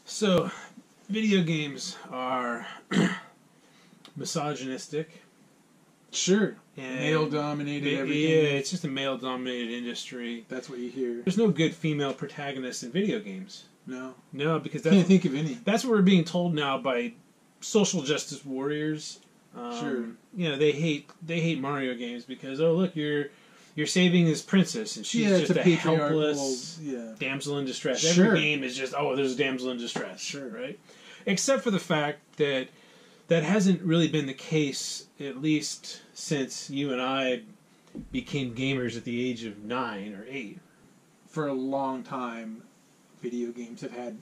So, video games are misogynistic. Sure. And Male-dominated everything. Yeah, it's just a male-dominated industry. That's what you hear. There's no good female protagonists in video games. No. No, because Can't think of any. That's what we're being told now by social justice warriors. Sure. You know, they hate Mario games because, oh look, you're saving this princess and she's just a helpless damsel in distress. Sure. Every game is just, oh, there's a damsel in distress. Sure. Right? Except for the fact that that hasn't really been the case, at least since you and I became gamers at the age of 9 or 8. For a long time, video games have had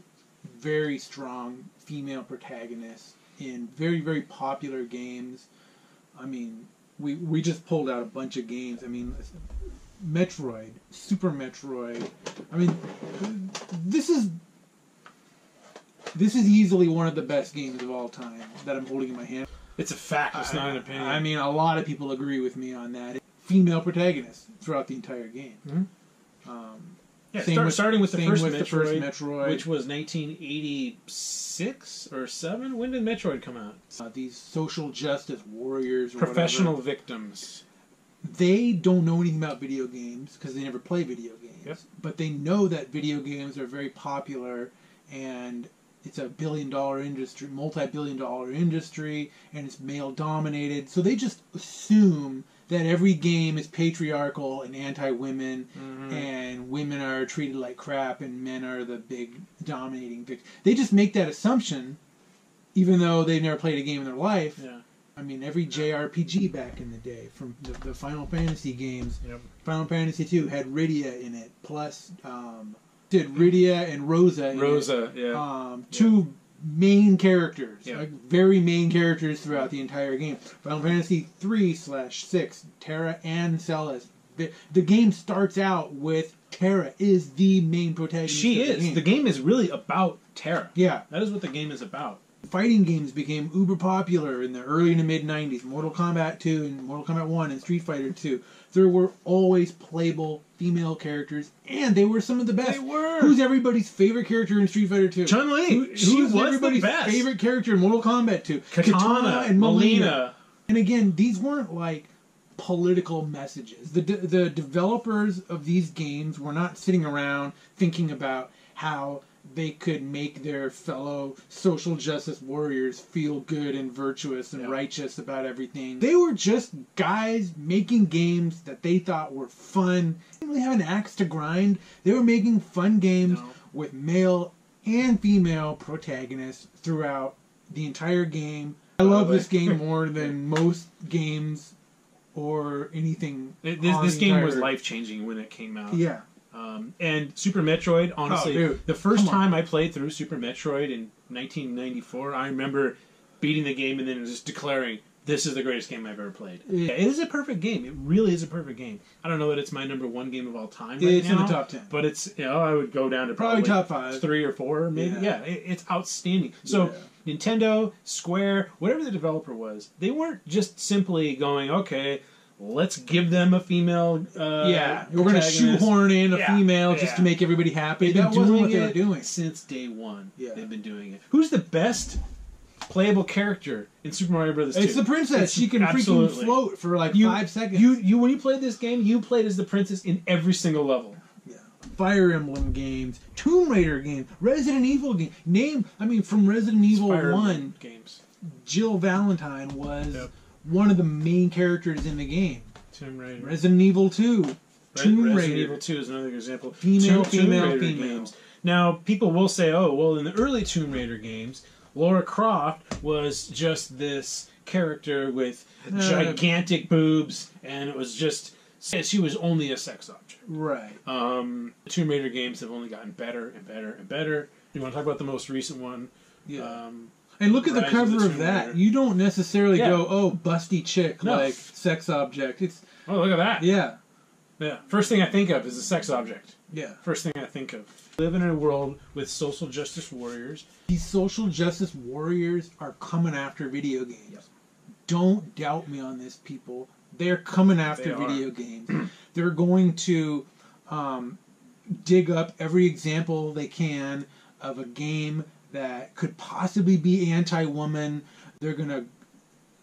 very strong female protagonists in very, very popular games. I mean, we just pulled out a bunch of games. I mean, Metroid, Super Metroid. I mean, this is easily one of the best games of all time that I'm holding in my hand. It's a fact. It's not an opinion. I mean, a lot of people agree with me on that. Female protagonists throughout the entire game. Mm-hmm. Starting with the first Metroid, which was 1986 or 7. When did Metroid come out? These social justice warriors, or professional whatever, victims. They don't know anything about video games because they never play video games. Yep. But they know that video games are very popular and it's a billion-dollar industry, multi-billion-dollar industry, and it's male-dominated. So they just assume that every game is patriarchal and anti-women, and women are treated like crap, and men are the big dominating victims. They just make that assumption, even though they've never played a game in their life. Yeah. I mean, every JRPG back in the day, from the Final Fantasy games, Final Fantasy II had Rydia in it, plus did Rydia and Rosa in it. Two main characters, like very main characters throughout the entire game. Final Fantasy 3/6, Terra and Celes. The game starts out with Terra is the main protagonist. She is. The game is really about Terra. Yeah. That is what the game is about. Fighting games became uber popular in the early to mid 90s. Mortal Kombat 2 and Mortal Kombat 1 and Street Fighter 2. There were always playable female characters, and they were some of the best. They were. Who's everybody's favorite character in Street Fighter 2? Chun-Li. Who's everybody's favorite character in Mortal Kombat 2? Katana and Mileena. And again, these weren't like political messages. The developers of these games were not sitting around thinking about how they could make their fellow social justice warriors feel good and virtuous and righteous about everything. They were just guys making games that they thought were fun. They didn't really have an axe to grind. They were making fun games with male and female protagonists throughout the entire game. I love this game more than most games or anything. This game was life-changing when it came out. Yeah. And Super Metroid, honestly, the first time I played through Super Metroid in 1994, I remember beating the game and then just declaring, this is the greatest game I've ever played. Yeah, it is a perfect game. It really is a perfect game. I don't know that it's my #1 game of all time right it's now. In the top 10. But it's, I would go down to probably top 5. 3 or 4, maybe. Yeah, it's outstanding. So Nintendo, Square, whatever the developer was, they weren't just simply going, okay, let's give them a female we're going to shoehorn in a female just to make everybody happy. That wasn't what they were doing. Since day one. They've been doing it. Who's the best playable character in Super Mario Bros. 2? It's the princess. She can freaking float for like 5 seconds. When you played this game, you played as the princess in every single level. Yeah. Fire Emblem games, Tomb Raider games, Resident Evil games. From Resident Evil 1 games. Jill Valentine was one of the main characters in the game. Tomb Raider. Resident Evil 2. Tomb Raider. Resident Evil 2 is another example. Female games. Now, people will say, oh, well, in the early Tomb Raider games, Lara Croft was just this character with gigantic boobs, and it was just, she was only a sex object. Right. The Tomb Raider games have only gotten better and better and better. You want to talk about the most recent one? Yeah. And look at the cover of that. You don't necessarily go, oh, busty chick, like sex object. It's look at that. Yeah. Yeah. First thing I think of is a sex object. Yeah. First thing I think of. Living in a world with social justice warriors. These social justice warriors are coming after video games. Yep. Don't doubt me on this, people. They're coming after video games. They're going to dig up every example they can of a game that could possibly be anti-woman. They're going to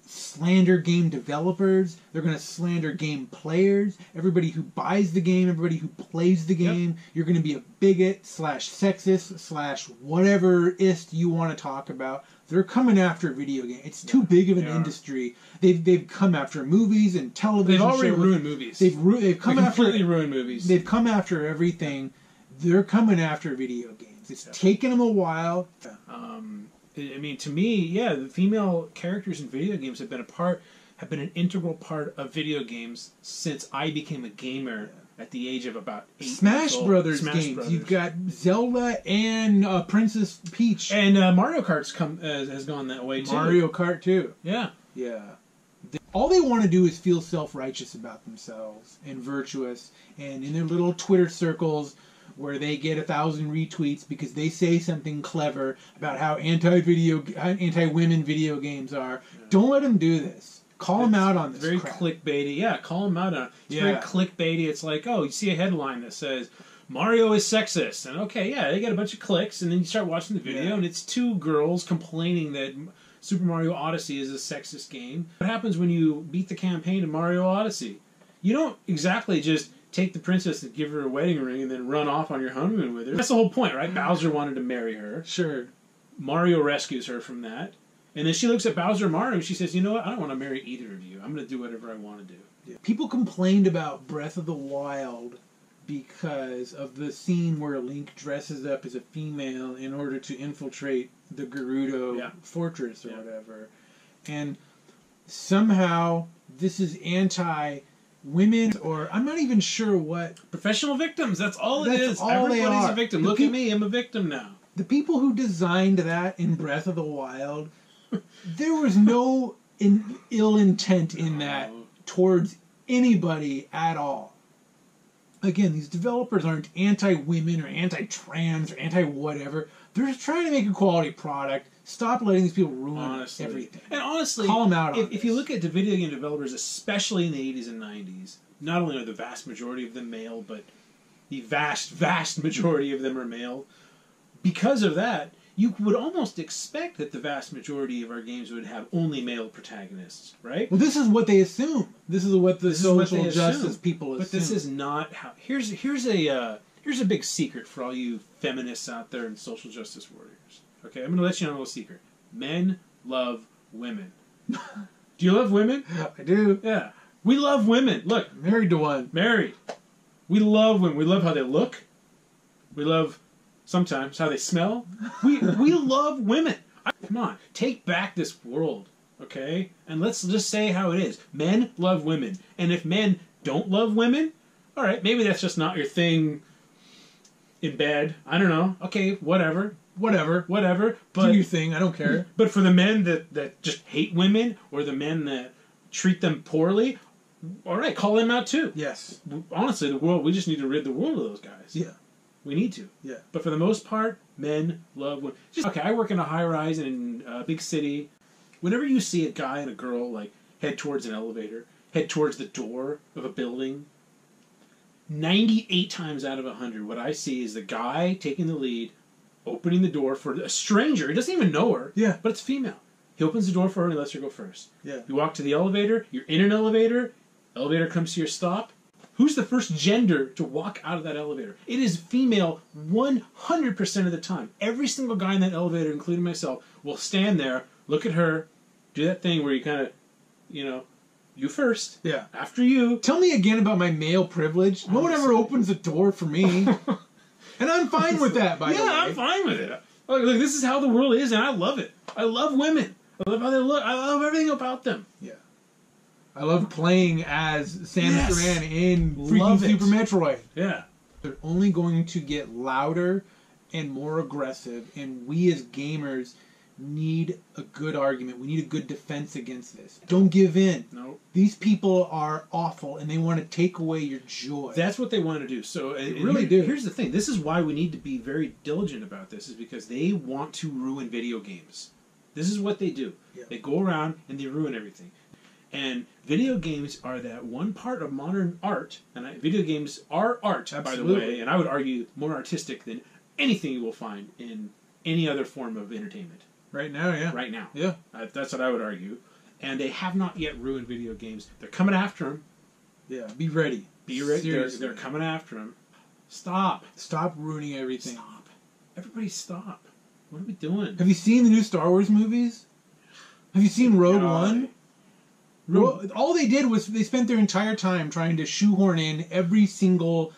slander game developers. They're going to slander game players. Everybody who buys the game, everybody who plays the game. Yep. You're going to be a bigot / sexist / whatever-ist you want to talk about. They're coming after video games. It's too big of an industry. They've come after movies and television. They've already ruined movies. They've completely ruined movies. They've come after everything. They're coming after video games. It's taken them a while. I mean, to me, yeah, the female characters in video games have been an integral part of video games since I became a gamer at the age of about 8 Smash years old. Brothers games. You've got Zelda and Princess Peach. And Mario Kart's has gone that way, too. Mario Kart, too. Yeah. Yeah. All they want to do is feel self-righteous about themselves and virtuous. And in their little Twitter circles where they get 1,000 retweets because they say something clever about how anti-women video games are. Yeah. Don't let them do this. Call them out on this very crap. Clickbaity. Yeah, call them out on it. It's very clickbaity. It's like, oh, you see a headline that says, Mario is sexist. And okay, yeah, they get a bunch of clicks, and then you start watching the video, and it's 2 girls complaining that Super Mario Odyssey is a sexist game. What happens when you beat the campaign in Mario Odyssey? You don't exactly just take the princess and give her a wedding ring and then run off on your honeymoon with her. That's the whole point, right? Bowser wanted to marry her. Sure. Mario rescues her from that. And then she looks at Bowser and Mario and she says, you know what? I don't want to marry either of you. I'm going to do whatever I want to do. Yeah. People complained about Breath of the Wild because of the scene where Link dresses up as a female in order to infiltrate the Gerudo fortress or whatever. And somehow this is anti-women, or I'm not even sure what. Professional victims, that's all it is. All Everybody's a victim. Look at me, I'm a victim now. The people who designed that in Breath of the Wild, there was no ill intent in that towards anybody at all. Again, these developers aren't anti-women or anti-trans or anti-whatever. They're just trying to make a quality product. Stop letting these people ruin everything. And honestly, call them out if you look at the video game developers, especially in the 80s and 90s, not only are the vast majority of them male, but the vast majority of them are male. Because of that, you would almost expect that the vast majority of our games would have only male protagonists, right? Well, this is what they assume. This is what the social justice people assume. But this is not how. Here's a big secret for all you feminists out there and social justice warriors. Okay, I'm going to let you know a little secret. Men love women. Do you love women? I do. Yeah. We love women. Look. Married to one. Married. We love women. We love how they look. We love, sometimes, how they smell. We love women. Come on. Take back this world, okay? And let's just say how it is. Men love women. And if men don't love women, all right, maybe that's just not your thing in bed. I don't know. Okay, whatever. But do your thing. I don't care. But for the men that just hate women, or the men that treat them poorly, all right, call them out too. Yes. Honestly, we just need to rid the world of those guys. Yeah. We need to. Yeah. But for the most part, men love women. Okay, I work in a high-rise in a big city. Whenever you see a guy and a girl like head towards an elevator, head towards the door of a building, 98 times out of 100, what I see is the guy taking the lead, opening the door for a stranger. He doesn't even know her. Yeah. But it's female. He opens the door for her and lets her go first. Yeah. You walk to the elevator. You're in an elevator. Elevator comes to your stop. Who's the first gender to walk out of that elevator? It is female 100% of the time. Every single guy in that elevator, including myself, will stand there, look at her, do that thing where you kind of, you first. Yeah. After you. Tell me again about my male privilege. No one ever opens the door for me. And I'm fine with that, by the way. Yeah, I'm fine with it. Look, this is how the world is, and I love it. I love women. I love how they look. I love everything about them. Yeah. I love playing as Samus Aran in freaking Super Metroid. Yeah. They're only going to get louder and more aggressive, and we as gamers need a good argument. We need a good defense against this. Don't give in. No. These people are awful, and they want to take away your joy. That's what they want to do. So they really do. Here's the thing. This is why we need to be very diligent about this, is because they want to ruin video games. This is what they do. Yeah. They go around and they ruin everything. And video games are that one part of modern art, and video games are art, by the way, and I would argue more artistic than anything you will find in any other form of entertainment. Right now, yeah. Right now. Yeah. That's what I would argue. And they have not yet ruined video games. They're coming after them. Yeah, be ready. Be ready. They're coming after them. Stop. Stop ruining everything. Stop. Everybody stop. What are we doing? Have you seen the new Star Wars movies? Have you seen Rogue One? All they did was they spent their entire time trying to shoehorn in every single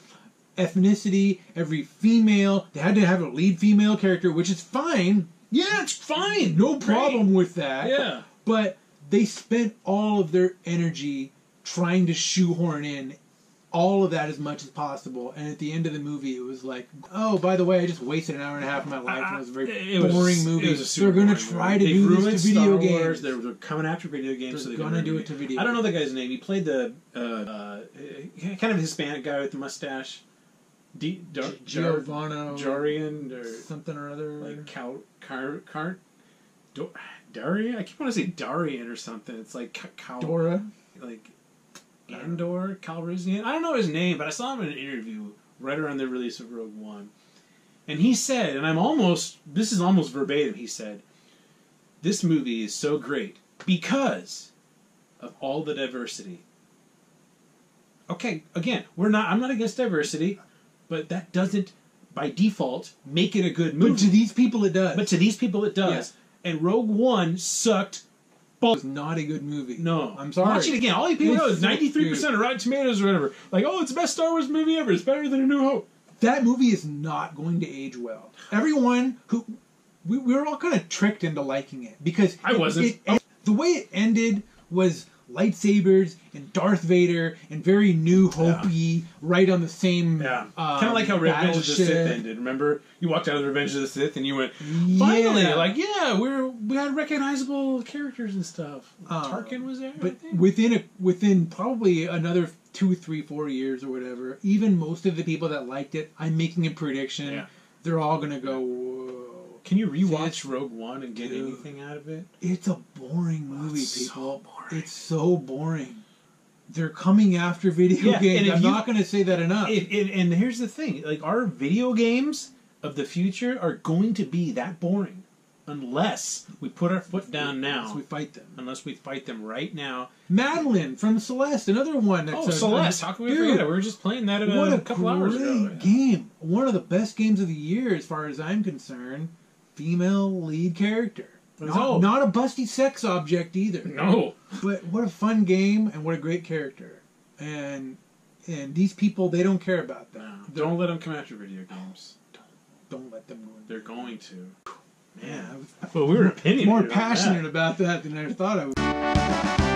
ethnicity, every female. They had to have a lead female character, which is fine. Yeah, it's fine. No problem with that. Yeah. But they spent all of their energy trying to shoehorn in all of that as much as possible, and at the end of the movie, it was like, oh, by the way, I just wasted an hour and a half of my life, and it was a very boring movie. They're going to try to do this to video games. They're coming after video games. They're going to do it to video games. I don't know the guy's name. He played the kind of Hispanic guy with the mustache. Giovanni Jarian or something or other. Like Darian? I keep wanting to say Darian or something. It's like Dora? Like Andor Calrissian. I don't know his name, but I saw him in an interview right around the release of Rogue One. And he said, and this is almost verbatim, he said, this movie is so great because of all the diversity. Okay, again, I'm not against diversity, but that doesn't, by default, make it a good movie. But to these people it does. Yes. And Rogue One sucked. It was not a good movie. No. I'm sorry. Watch it again. All you people know is 93% of Rotten Tomatoes or whatever. Like, oh, it's the best Star Wars movie ever. It's better than A New Hope. That movie is not going to age well. Everyone who... We were all kind of tricked into liking it. Because... I wasn't. The way it ended was lightsabers and Darth Vader and very New Hope-y, right on the same kind of like how Revenge of the Sith ended. Remember? You walked out of Revenge of the Sith and you went, finally! Like, yeah, we had recognizable characters and stuff. Tarkin was there, but within probably another 2, 3, 4 years or whatever, even most of the people that liked it, I'm making a prediction, they're all going to go, whoa. Can you rewatch Rogue One and get anything out of it? It's a boring movie, people. So boring. It's so boring. They're coming after video games. I'm not going to say that enough. And here's the thing. Like, our video games of the future are going to be that boring. Unless we put our foot down now. Unless we fight them. Unless we fight them right now. Madeline from Celeste, another one. That's Celeste. How can we forget it? We were just playing that a couple hours ago. What a great game. One of the best games of the year as far as I'm concerned. Female lead character. Not a busty sex object either. No. But what a fun game and what a great character. And these people, they don't care about that. No. Don't let them come after video games. Don't let them ruin. They're going to. Man. Well, we were opinionated more passionate about that than I thought I would.